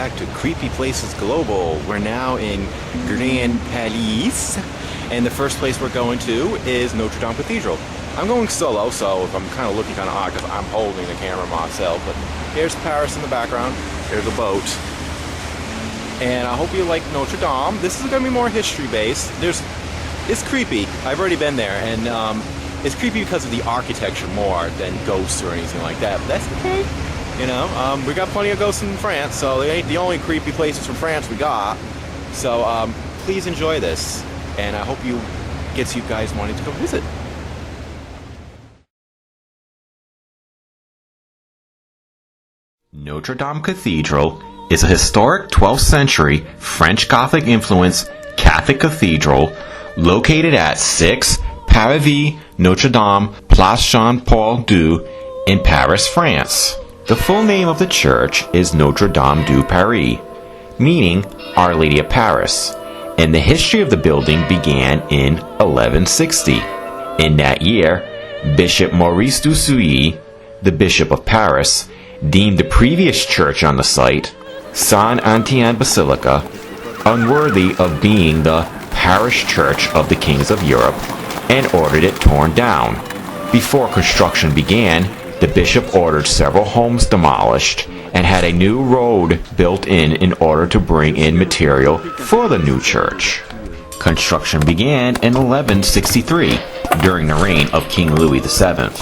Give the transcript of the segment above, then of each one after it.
back to Creepy Places Global. We're now in Grand Palais, and the first place we're going to is Notre Dame Cathedral. I'm going solo, so I'm kind of looking kind of odd because I'm holding the camera myself, but here's Paris in the background, there's a boat, and I hope you like Notre Dame. This is going to be more history-based. It's creepy. I've already been there, and it's creepy because of the architecture more than ghosts or anything like that, but that's okay. You know, we got plenty of ghosts in France, so they ain't the only creepy places from France we got. So please enjoy this, and I hope you gets you guys wanting to go visit. Notre Dame Cathedral is a historic 12th century French Gothic influenced Catholic cathedral located at 6 Parvis Notre Dame, Place Jean-Paul II in Paris, France. The full name of the church is Notre Dame de Paris, meaning Our Lady of Paris, and the history of the building began in 1160. In that year, Bishop Maurice de Sully, the Bishop of Paris, deemed the previous church on the site, Saint-Antoine Basilica, unworthy of being the parish church of the kings of Europe, and ordered it torn down. Before construction began, the bishop ordered several homes demolished and had a new road built in order to bring in material for the new church. Construction began in 1163 during the reign of King Louis VII.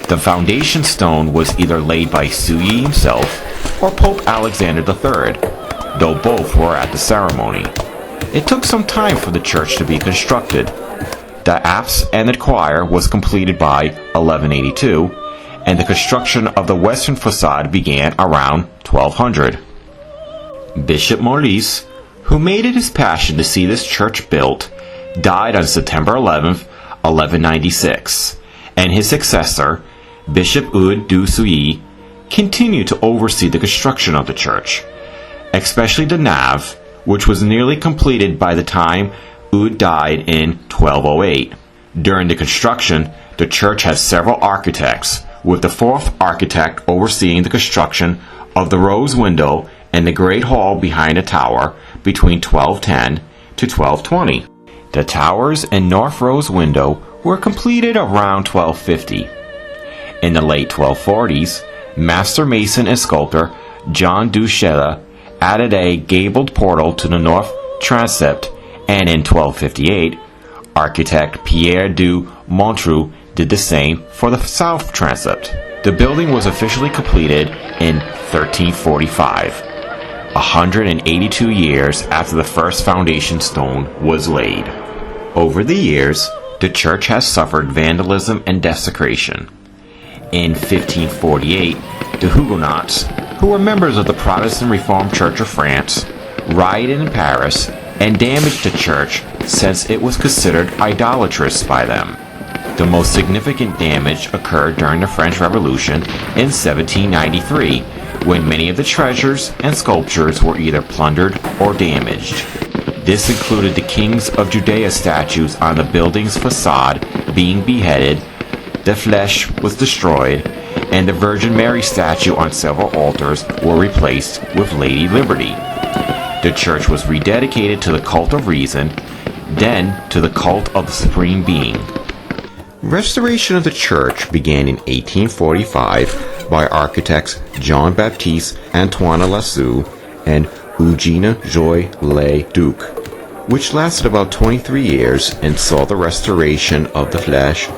The foundation stone was either laid by Sully himself or Pope Alexander III, though both were at the ceremony. It took some time for the church to be constructed. The apse and the choir was completed by 1182, and the construction of the western facade began around 1200. Bishop Maurice, who made it his passion to see this church built, died on September 11, 1196, and his successor, Bishop Eudes de Sully, continued to oversee the construction of the church, especially the nave, which was nearly completed by the time Eudes died in 1208. During the construction, the church had several architects, with the fourth architect overseeing the construction of the rose window and the great hall behind the tower between 1210 to 1220. The towers and north rose window were completed around 1250. In the late 1240s, master mason and sculptor John du Chayla added a gabled portal to the north transept, and in 1258, architect Pierre du Montreux did the same for the south transept. The building was officially completed in 1345, 182 years after the first foundation stone was laid. Over the years, the church has suffered vandalism and desecration. In 1548, the Huguenots, who were members of the Protestant Reformed Church of France, rioted in Paris and damaged the church since it was considered idolatrous by them. The most significant damage occurred during the French Revolution in 1793, when many of the treasures and sculptures were either plundered or damaged. This included the Kings of Judea statues on the building's facade being beheaded, the flesh was destroyed, and the Virgin Mary statue on several altars were replaced with Lady Liberty. The church was rededicated to the cult of reason, then to the cult of the Supreme Being. Restoration of the church began in 1845 by architects Jean-Baptiste Antoine Lassalle and Eugène Joy Le Duc, which lasted about 23 years and saw the restoration of the flesh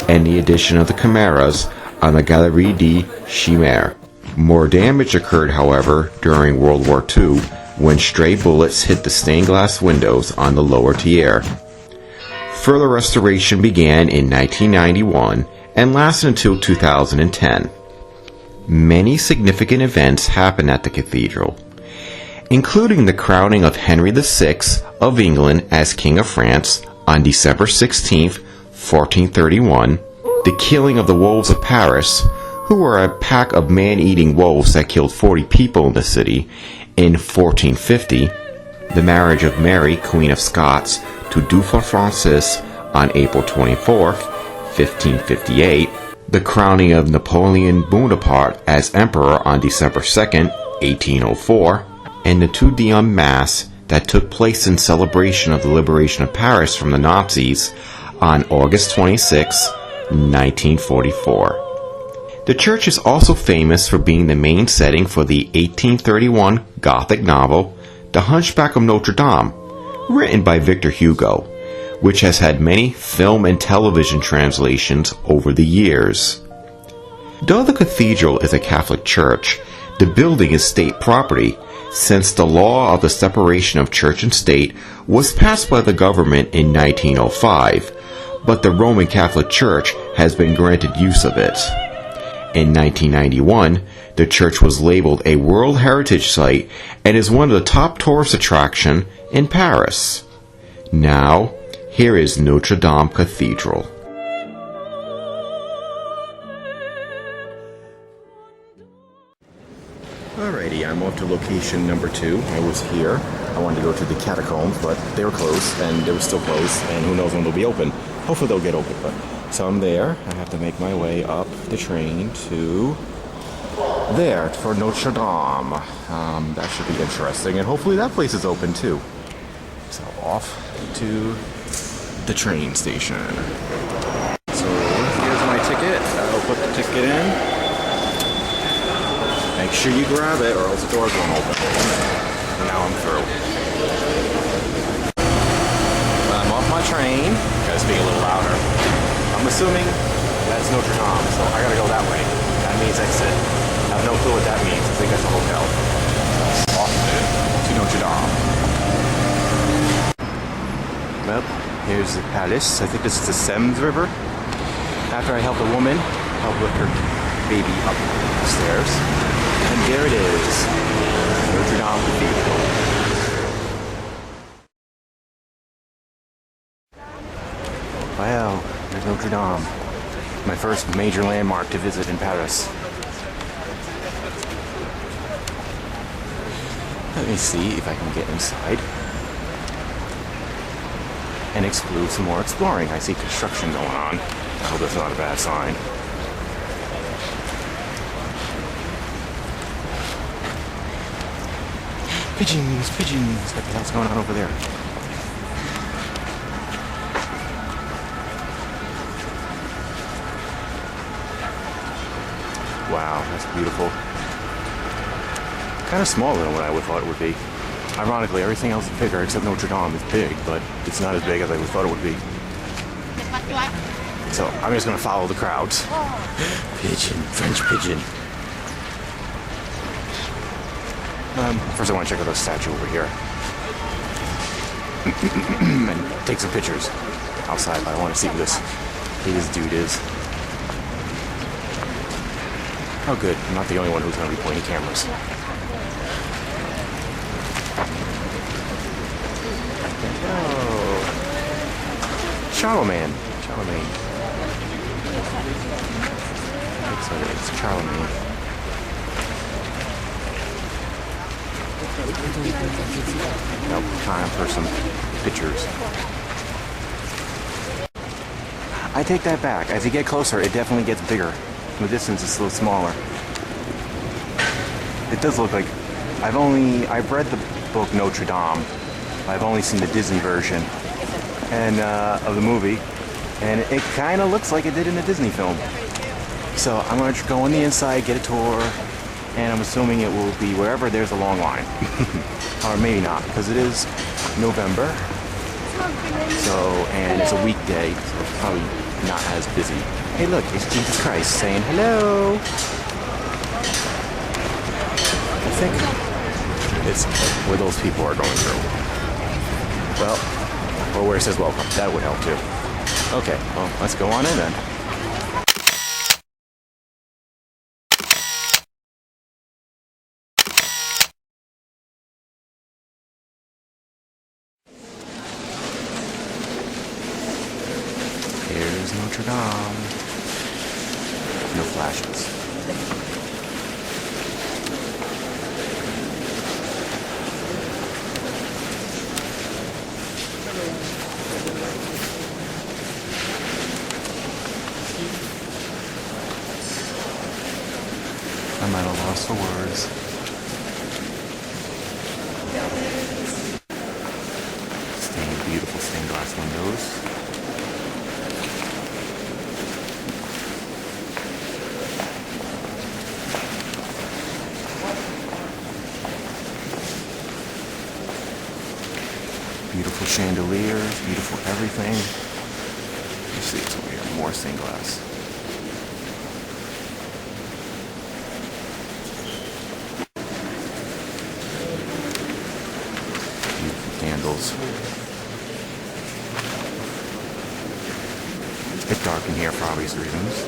and the addition of the chimeras on the Galerie des Chimères. More damage occurred, however, during World War II when stray bullets hit the stained glass windows on the lower tier. Further restoration began in 1991 and lasted until 2010. Many significant events happened at the cathedral, including the crowning of Henry VI of England as King of France on December 16, 1431, the killing of the wolves of Paris, who were a pack of man-eating wolves that killed 40 people in the city, in 1450, the marriage of Mary, Queen of Scots, to Dauphin Francis on April 24, 1558, the crowning of Napoleon Bonaparte as Emperor on December 2, 1804, and the Te Deum Mass that took place in celebration of the liberation of Paris from the Nazis on August 26, 1944. The church is also famous for being the main setting for the 1831 Gothic novel, The Hunchback of Notre Dame, written by Victor Hugo, which has had many film and television translations over the years. Though the cathedral is a Catholic church, the building is state property, since the law of the separation of church and state was passed by the government in 1905, but the Roman Catholic Church has been granted use of it. In 1991, the church was labeled a World Heritage Site and is one of the top tourist attractions in Paris. Now, here is Notre Dame Cathedral. Alrighty, I'm off to location number 2. I was here. I wanted to go to the catacombs, but they were closed, and they were still closed, and who knows when they'll be open. Hopefully they'll get open, but so I'm there. I have to make my way up the train to there for Notre Dame. That should be interesting, and hopefully that place is open too. So off to the train station. So here's my ticket. I'll put the ticket in. Make sure you grab it or else the doors won't open. And now I'm through. I'm off my train. Gotta speak a little louder. I'm assuming that's Notre Dame, so I gotta go that way. That means exit. I have no clue what that means. I think that's a hotel. So off to Notre Dame. Well, here's the palace. I think this is the Seine River. After I helped a woman help lift her baby up the stairs. And there it is. Notre Dame Cathedral. Wow, there's Notre Dame. My first major landmark to visit in Paris. Let me see if I can get inside and explore some more exploring. I see construction going on. I hope that's not a bad sign. Pigeons, pigeons. What the hell's going on over there? Wow, that's beautiful. Kind of smaller than what I would thought it would be. Ironically, everything else is bigger except Notre Dame is big, but it's not as big as I would thought it would be. So I'm just going to follow the crowds. Pigeon, French pigeon. First I want to check out the statue over here. And take some pictures outside. I want to see who this dude is. Oh good, I'm not the only one who's going to be pointing cameras. Oh, Charlemagne. Looks like it's Charlemagne. Now, time for some pictures. I take that back. As you get closer, it definitely gets bigger. From the distance, it's a little smaller. It does look like I've read the book Notre Dame. I've only seen the Disney version and of the movie, and it kind of looks like it did in the Disney film. So I'm going to go on the inside, get a tour, and I'm assuming it will be wherever there's a long line. Or maybe not, because it is November. So, and it's a weekday, so it's probably not as busy. Hey look, it's Jesus Christ saying hello. I think it's where those people are going through. Well, or where it says welcome. That would help too. Okay, well, let's go on in then. Here's Notre Dame. No flashes. I'm at a loss for words. Beautiful stained glass windows. Beautiful chandeliers, beautiful everything. You see it's over here, more stained glass. Beautiful candles. It's a bit dark in here for obvious reasons.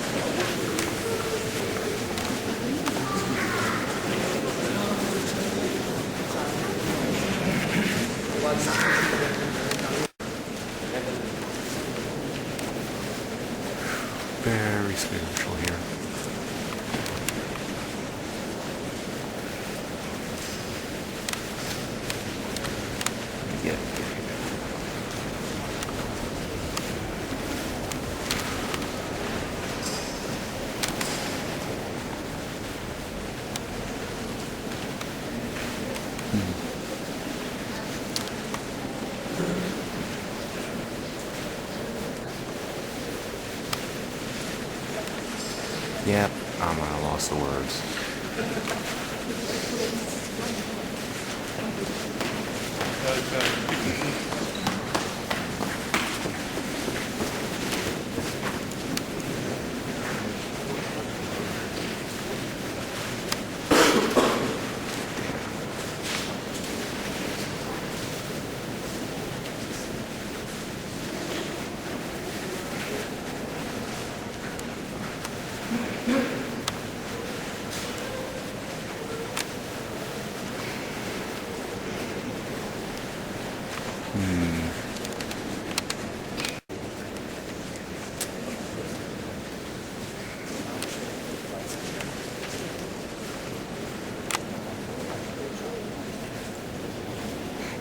Very spiritual here. Yeah. Yep, I'm at a loss of words.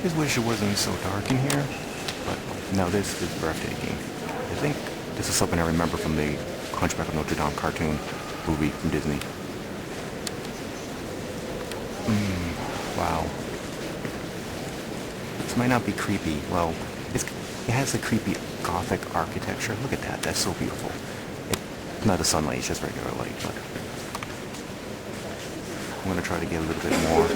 Just wish it wasn't so dark in here, but no, this is breathtaking. I think this is something I remember from the Hunchback of Notre Dame cartoon movie from Disney. Wow. This might not be creepy. Well, it has a creepy Gothic architecture. Look at that. That's so beautiful. It's not the sunlight, it's just regular light, but I'm going to try to get a little bit more.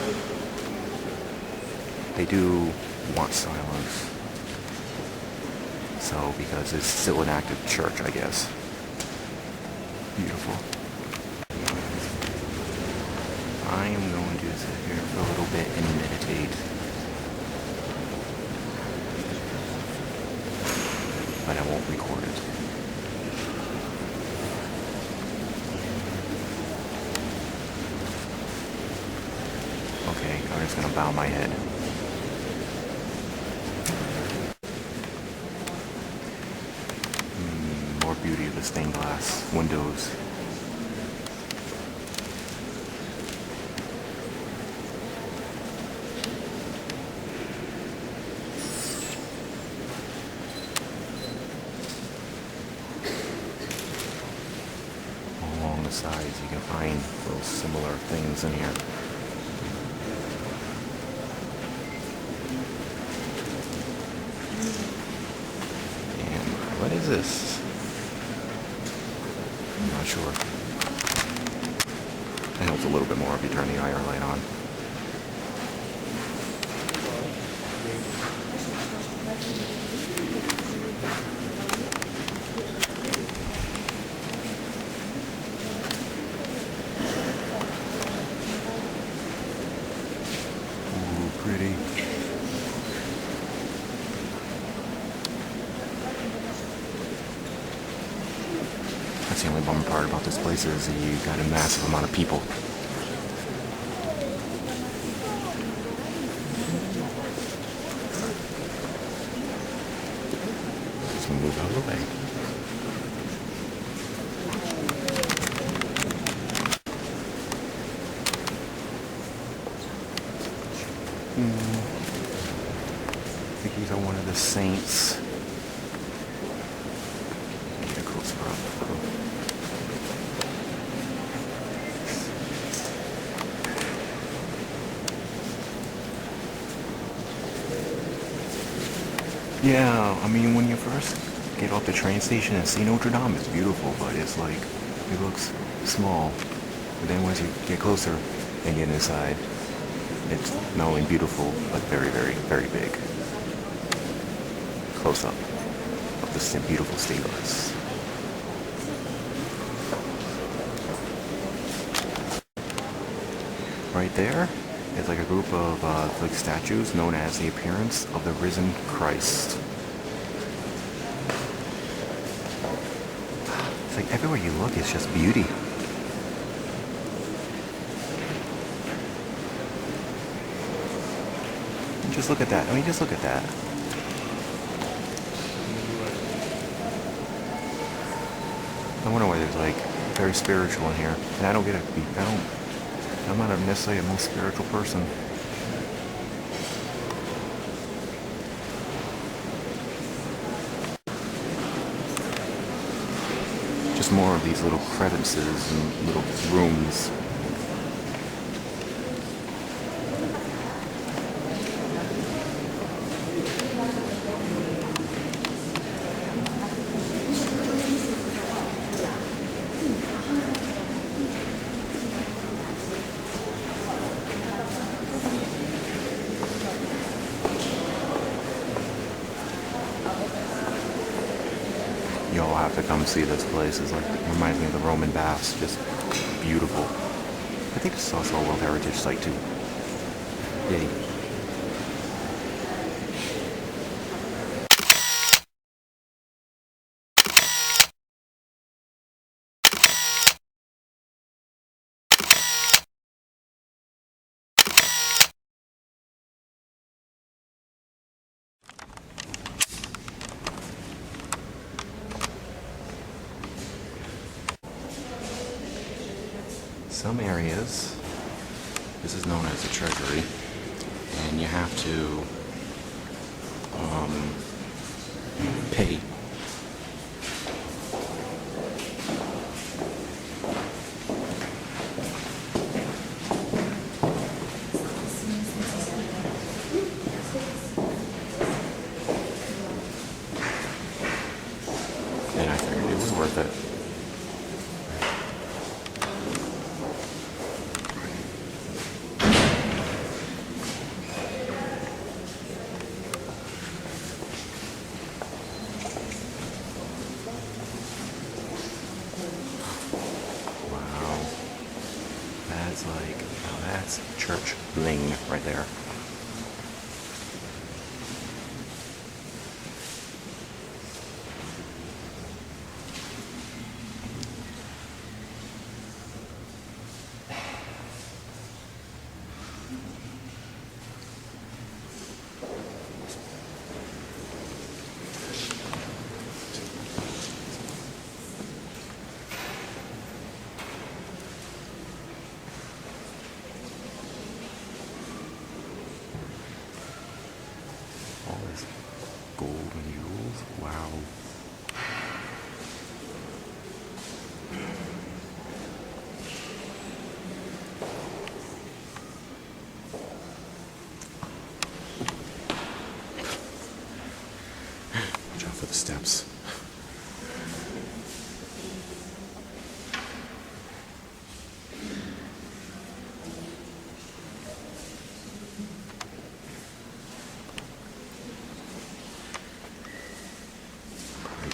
They do want silence. So, because it's still an active church, I guess. Beautiful. I am going to sit here for a little bit and meditate. But I won't record it. Okay, I'm just going to bow my head. More beauty of the stained glass windows. Along the sides you can find little similar things in here. What is this? I'm not sure. It helps a little bit more if you turn the IR light on. Ooh, pretty. That's the only bummer part about this place is you got a massive amount of people. Just move out of the way. I think these are one of the saints. Get a closer up. Yeah, I mean, when you first get off the train station and see Notre Dame, it's beautiful, but it's like, it looks small. But then once you get closer and get inside, it's not only beautiful, but very, very, very big. Close up of the beautiful stainless. Right there is like a group of like statues known as the appearance of the risen Christ. It's like everywhere you look, it's just beauty. Just look at that. I mean, just look at that. I wonder why there's like very spiritual in here, and I don't get it. I'm not necessarily the most spiritual person. Just more of these little crevices and little rooms. Y'all have to come see this place. It's like, it reminds me of the Roman baths. Just beautiful. I think this is also a World Heritage Site too. Yay. Some areas, this is known as the Treasury, and you have to pay. And I figured it was worth it. That's church bling right there. All this gold and jewels. Wow. Watch out for the steps.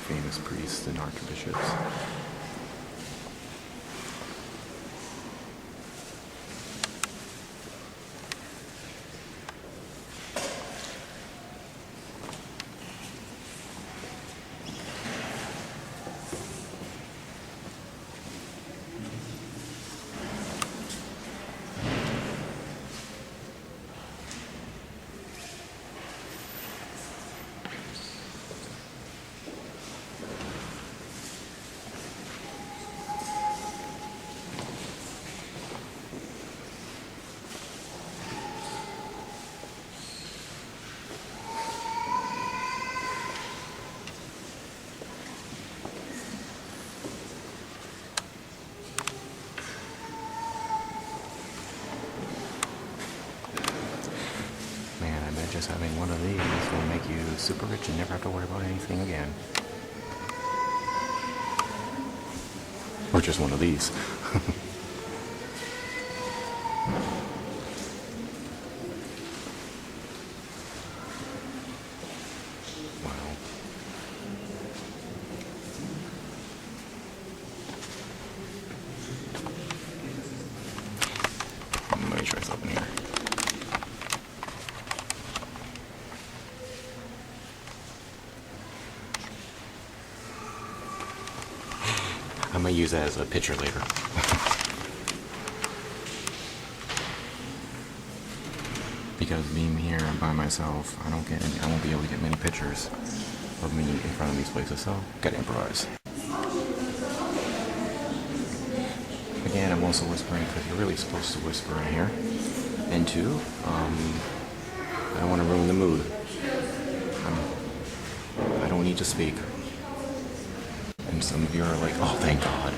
Famous priests and archbishops. Just having one of these will make you super rich and never have to worry about anything again. Or just one of these. Wow. Let me try something here. I might use that as a picture later. Because being here by myself, I won't be able to get many pictures of me in front of these places, so gotta improvise. Again, I'm also whispering because you're really supposed to whisper in here. And two, I don't want to ruin the mood. I don't need to speak. And some of you are like, oh, thank God.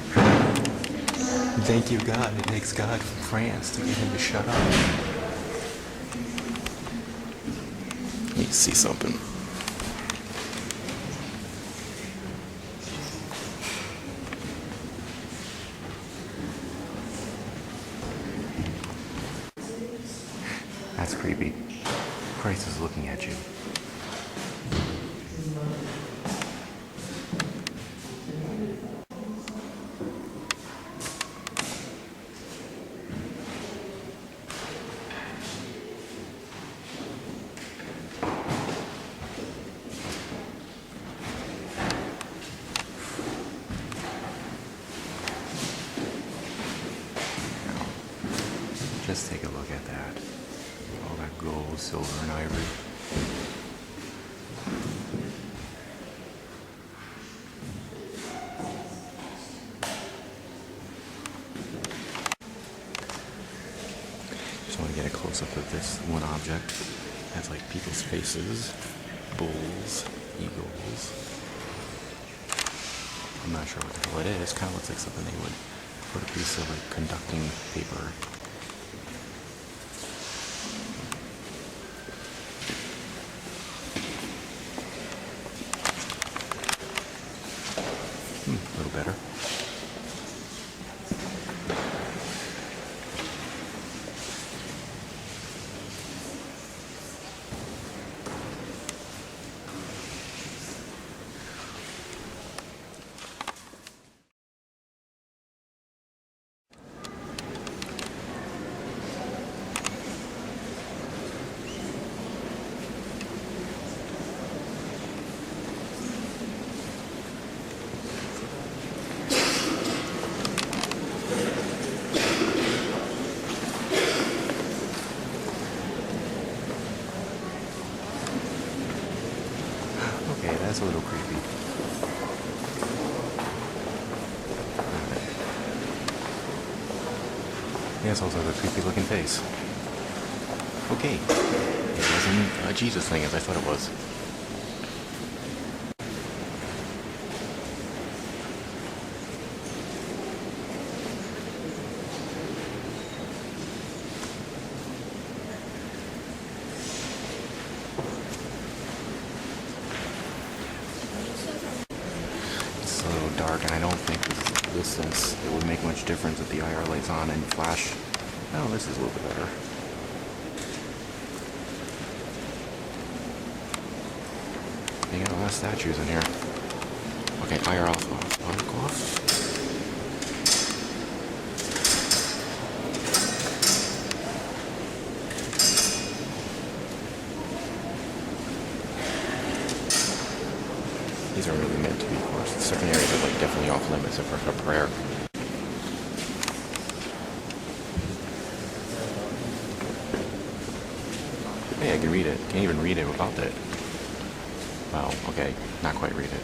Thank you, God. It takes God from France to get him to shut up. Need to see something. That's creepy. Christ is looking at you. Just take a look at that. All that gold, silver, and ivory. Just want to get a close-up of this one object. It has like people's faces, bulls, eagles. I'm not sure what the hell it is. Kind of looks like something they would put a piece of like conducting paper. A little better. Okay, that's a little creepy. He has also a creepy looking face. Okay, it wasn't a Jesus thing as I thought it was. Dark, and I don't think this it would make much difference if the IR light's on and flash. Oh, this is a little bit better. They got a lot of statues in here. Okay, IR off, off. These are really meant to be, of course. Certain areas are like definitely off limits for prayer. Hey, I can read it. Can't even read it without it. Well, okay, not quite read it.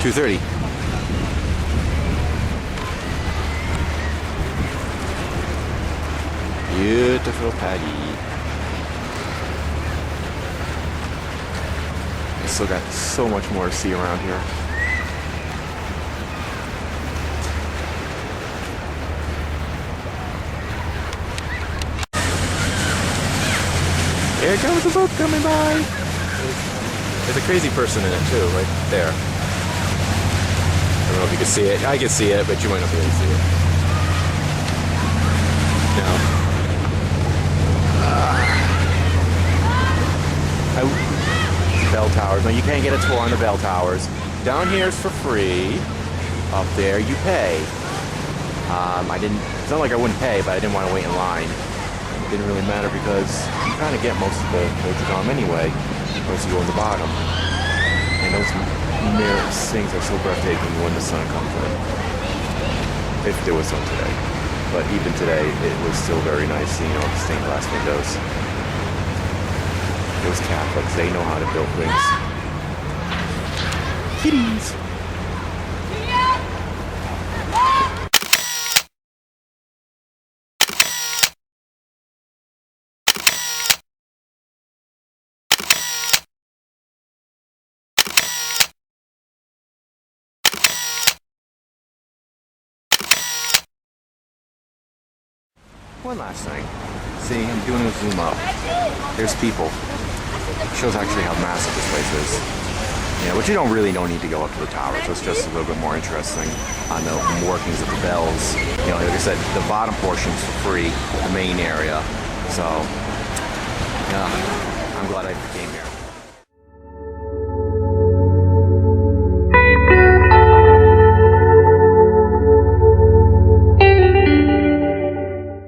2:30. Beautiful Paris. I still got so much more to see around here. Here comes the boat coming by. There's a crazy person in it too, right there. I don't know if you can see it. I can see it, but you might not be able to see it. No. Bell towers. No, you can't get a tour on the bell towers. Down here is for free. Up there, you pay. It's not like I wouldn't pay, but I didn't want to wait in line. It didn't really matter because you kind of get most of the Notre Dame anyway, once you go on the bottom. And those mirror things are so breathtaking when the sun comes in. If there was sun today. But even today, it was still very nice seeing all the stained glass windows. Those Catholics, they know how to build things. Kitties! One last thing. See, I'm doing a zoom up. There's people. Shows actually how massive this place is. Yeah, but you don't need to go up to the tower, so it's just a little bit more interesting on the workings of the bells. You know, like I said, the bottom portion's for free, the main area. So, yeah, I'm glad I came here.